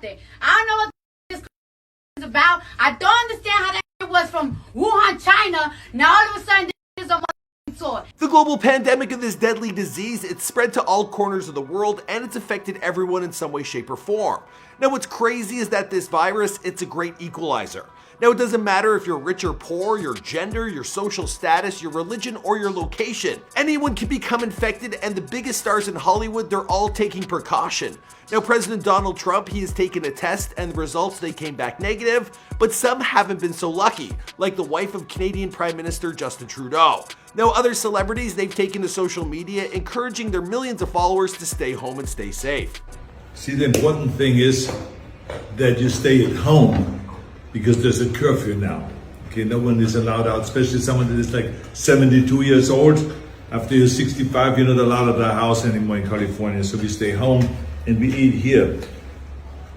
something. I don't know what this is about. I don't understand how that was from Wuhan, China. Now all of a sudden this is a sword. The global pandemic of this deadly disease, it's spread to all corners of the world and it's affected everyone in some way, shape, or form. Now what's crazy is that this virus, it's a great equalizer. Now it doesn't matter if you're rich or poor, your gender, your social status, your religion, or your location. Anyone can become infected, and the biggest stars in Hollywood, they're all taking precaution. Now President Donald Trump, he has taken a test and the results, they came back negative, but some haven't been so lucky, like the wife of Canadian Prime Minister Justin Trudeau. Now other celebrities, they've taken to social media encouraging their millions of followers to stay home and stay safe. See, the important thing is that you stay at home because there's a curfew now. Okay, no one is allowed out, especially someone that is like 72 years old. After you're 65, you're not allowed at the house anymore in California, so we stay home and we eat here,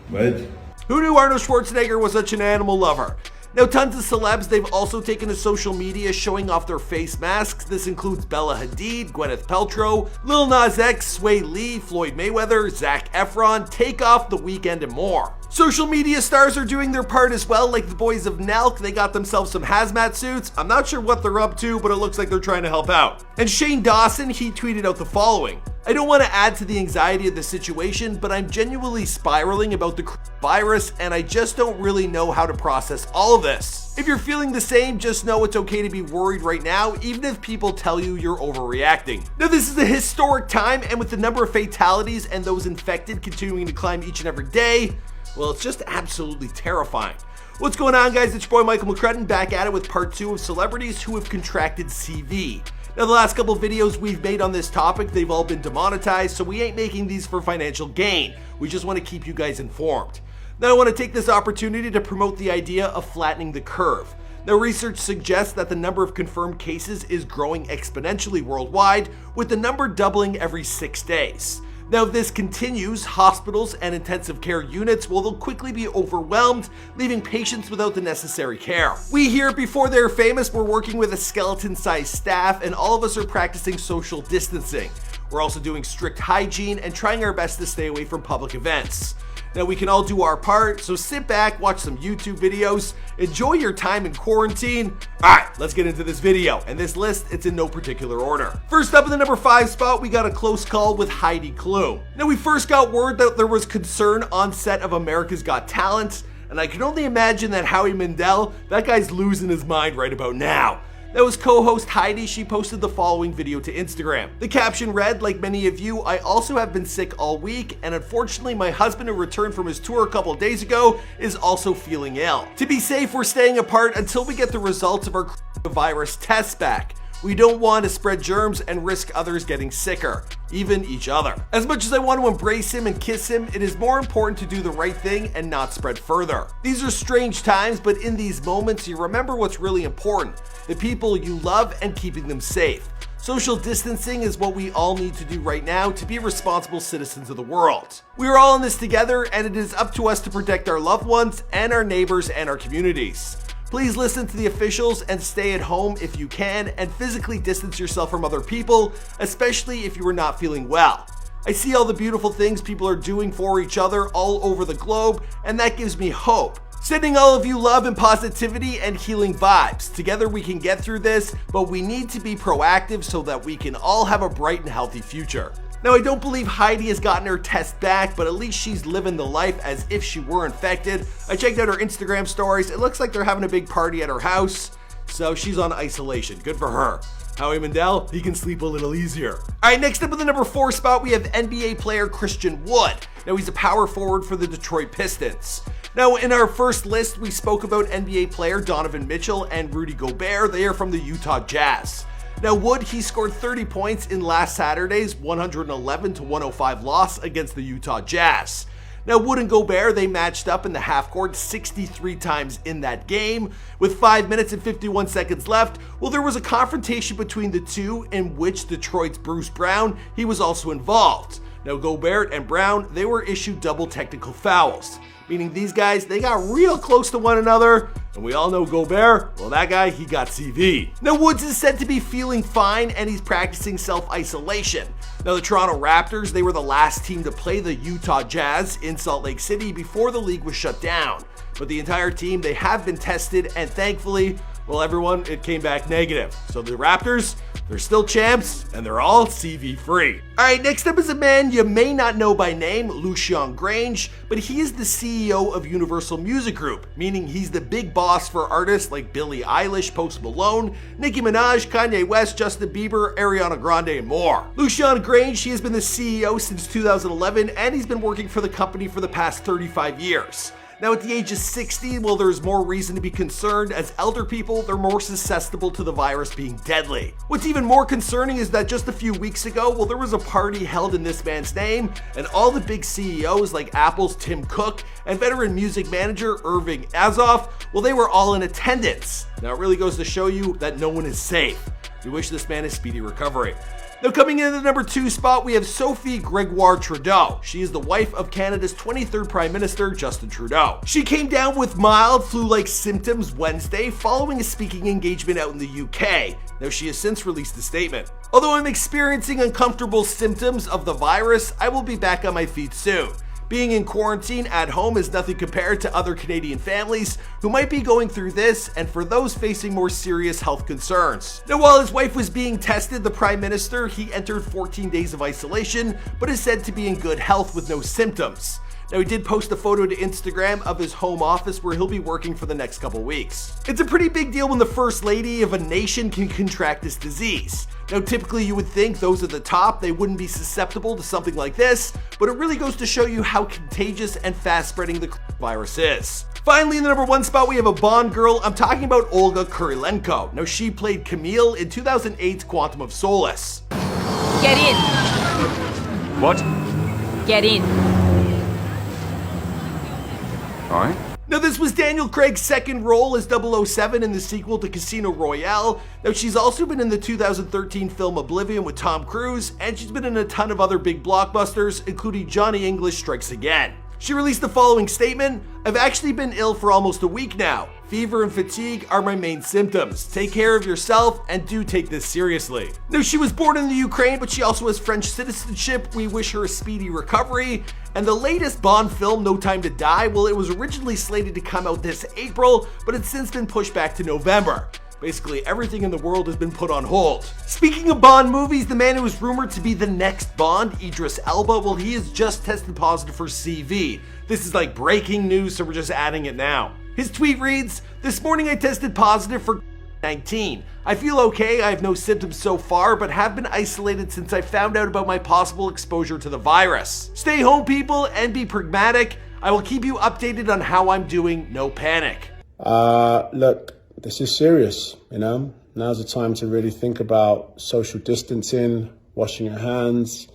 right? Who knew Arnold Schwarzenegger was such an animal lover? Now tons of celebs, they've also taken to social media showing off their face masks. This includes Bella Hadid, Gwyneth Paltrow, Lil Nas X, Sway Lee, Floyd Mayweather, Zac Efron, Takeoff, The Weeknd, and more. Social media stars are doing their part as well, like the boys of Nelk. They got themselves some hazmat suits. I'm not sure what they're up to, but it looks like they're trying to help out. And Shane Dawson, he tweeted out the following: I don't want to add to the anxiety of the situation, but I'm genuinely spiraling about the virus and I just don't really know how to process all of this. If you're feeling the same, just know it's okay to be worried right now, even if people tell you you're overreacting. Now this is a historic time, and with the number of fatalities and those infected continuing to climb each and every day, well, it's just absolutely terrifying. What's going on, guys? It's your boy Michael McCrudden back at it with part 2 of celebrities who have contracted CV. Now, the last couple of videos we've made on this topic, they've all been demonetized, so we ain't making these for financial gain. We just want to keep you guys informed. Now, I want to take this opportunity to promote the idea of flattening the curve. Now, research suggests that the number of confirmed cases is growing exponentially worldwide, with the number doubling every 6 days. Now, if this continues, hospitals and intensive care units will quickly be overwhelmed, leaving patients without the necessary care. We here, before they're famous, we're working with a skeleton-sized staff, and all of us are practicing social distancing. We're also doing strict hygiene and trying our best to stay away from public events. Now, we can all do our part, so sit back, watch some YouTube videos, enjoy your time in quarantine. Alright, let's get into this video, and this list, it's in no particular order. First up in the number 5 spot, we got a close call with Heidi Klum. Now, we first got word that there was concern on set of America's Got Talent, and I can only imagine that Howie Mandel, that guy's losing his mind right about now. That was co-host Heidi. She posted the following video to Instagram. The caption read, like many of you, I also have been sick all week, and unfortunately my husband, who returned from his tour a couple of days ago, is also feeling ill. To be safe, we're staying apart until we get the results of our coronavirus tests back. We don't want to spread germs and risk others getting sicker, even each other. As much as I want to embrace him and kiss him, it is more important to do the right thing and not spread further. These are strange times, but in these moments, you remember what's really important: the people you love and keeping them safe. Social distancing is what we all need to do right now to be responsible citizens of the world. We are all in this together, and it is up to us to protect our loved ones and our neighbors and our communities. Please listen to the officials and stay at home if you can, and physically distance yourself from other people, especially if you are not feeling well. I see all the beautiful things people are doing for each other all over the globe, and that gives me hope. Sending all of you love and positivity and healing vibes. Together we can get through this, but we need to be proactive so that we can all have a bright and healthy future. Now, I don't believe Heidi has gotten her test back, but at least she's living the life as if she were infected. I checked out her Instagram stories. It looks like they're having a big party at her house, so she's on isolation. Good for her. Howie Mandel, he can sleep a little easier. All right, next up in the number 4 spot, we have NBA player Christian Wood. Now, he's a power forward for the Detroit Pistons. Now, in our first list, we spoke about NBA player Donovan Mitchell and Rudy Gobert. They are from the Utah Jazz. Now, Wood, he scored 30 points in last Saturday's 111-105 loss against the Utah Jazz. Now, Wood and Gobert, they matched up in the half court 63 times in that game. With 5 minutes and 51 seconds left, well, there was a confrontation between the two in which Detroit's Bruce Brown, he was also involved. Now Gobert and Brown, they were issued double technical fouls, meaning these guys, they got real close to one another, and we all know Gobert, well that guy, he got CV. Now Woods is said to be feeling fine and he's practicing self-isolation. Now the Toronto Raptors, they were the last team to play the Utah Jazz in Salt Lake City before the league was shut down. But the entire team, they have been tested, and thankfully, well everyone, it came back negative. So the Raptors, they're still champs, and they're all CV free. Alright, next up is a man you may not know by name, Lucian Grange, but he is the CEO of Universal Music Group, meaning he's the big boss for artists like Billie Eilish, Post Malone, Nicki Minaj, Kanye West, Justin Bieber, Ariana Grande, and more. Lucian Grange, he has been the CEO since 2011, and he's been working for the company for the past 35 years. Now at the age of 60, well, there's more reason to be concerned, as elder people, they're more susceptible to the virus being deadly. What's even more concerning is that just a few weeks ago, well, there was a party held in this man's name, and all the big CEOs like Apple's Tim Cook and veteran music manager Irving Azoff, well, they were all in attendance. Now it really goes to show you that no one is safe. We wish this man a speedy recovery. Now coming in at the number 2 spot, we have Sophie Gregoire Trudeau. She is the wife of Canada's 23rd Prime Minister, Justin Trudeau. She came down with mild flu-like symptoms Wednesday following a speaking engagement out in the UK. Now she has since released a statement. Although I'm experiencing uncomfortable symptoms of the virus, I will be back on my feet soon. Being in quarantine at home is nothing compared to other Canadian families who might be going through this, and for those facing more serious health concerns. Now while his wife was being tested, the Prime Minister, he entered 14 days of isolation, but is said to be in good health with no symptoms. Now he did post a photo to Instagram of his home office where he'll be working for the next couple weeks. It's a pretty big deal when the First Lady of a nation can contract this disease. Now typically you would think those at the top, they wouldn't be susceptible to something like this, but it really goes to show you how contagious and fast spreading the virus is. Finally, in the number 1 spot, we have a Bond girl. I'm talking about Olga Kurilenko. Now she played Camille in 2008's Quantum of Solace. Get in. What? Get in. All right. Now this was Daniel Craig's second role as 007 in the sequel to Casino Royale. Now she's also been in the 2013 film Oblivion with Tom Cruise, and she's been in a ton of other big blockbusters, including Johnny English Strikes Again. She released the following statement: "I've actually been ill for almost a week now. Fever and fatigue are my main symptoms. Take care of yourself and do take this seriously." Now she was born in the Ukraine, but she also has French citizenship. We wish her a speedy recovery. And the latest Bond film, No Time to Die, well, it was originally slated to come out this April, but it's since been pushed back to November. Basically, everything in the world has been put on hold. Speaking of Bond movies, the man who is rumored to be the next Bond, Idris Elba, well, he has just tested positive for CV. This is like breaking news, so we're just adding it now. His tweet reads, "This morning I tested positive for COVID-19. I feel okay, I have no symptoms so far, but have been isolated since I found out about my possible exposure to the virus. Stay home, people, and be pragmatic. I will keep you updated on how I'm doing, no panic." Look, this is serious, you know? Now's the time to really think about social distancing, washing your hands.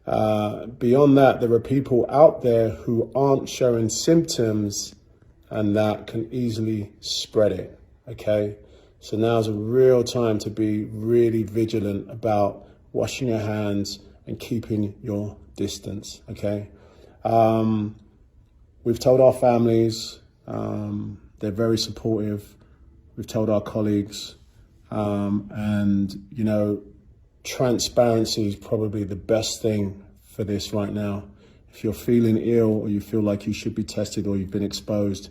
Beyond that, there are people out there who aren't showing symptoms and that can easily spread it, okay? So now's a real time to be really vigilant about washing your hands and keeping your distance, okay? We've told our families, they're very supportive. We've told our colleagues, and you know, transparency is probably the best thing for this right now. If you're feeling ill or you feel like you should be tested or you've been exposed,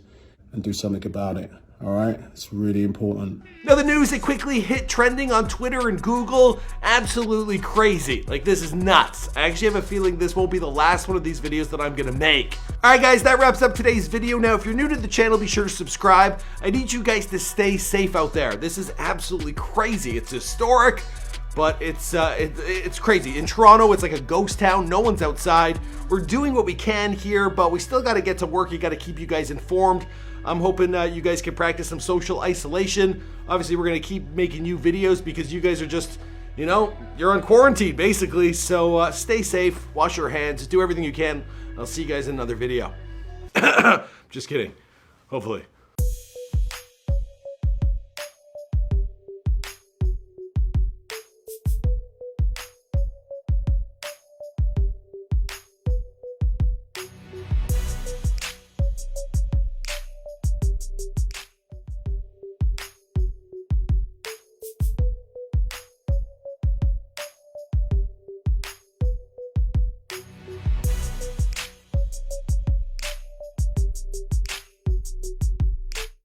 and do something about it. All right, it's really important. Now the news, it quickly hit trending on Twitter and Google. Absolutely crazy. Like, this is nuts. I actually have a feeling this won't be the last one of these videos that I'm gonna make. All right guys, that wraps up today's video. Now if you're new to the channel, be sure to subscribe. I need you guys to stay safe out there. This is absolutely crazy. It's historic, but it's crazy. In Toronto, it's like a ghost town. No one's outside. We're doing what we can here, but we still got to get to work. You got to keep you guys informed. I'm hoping you guys can practice some social isolation. Obviously, we're going to keep making you videos because you guys are just, you know, you're on quarantine basically. So stay safe, wash your hands, do everything you can. I'll see you guys in another video. Just kidding. Hopefully.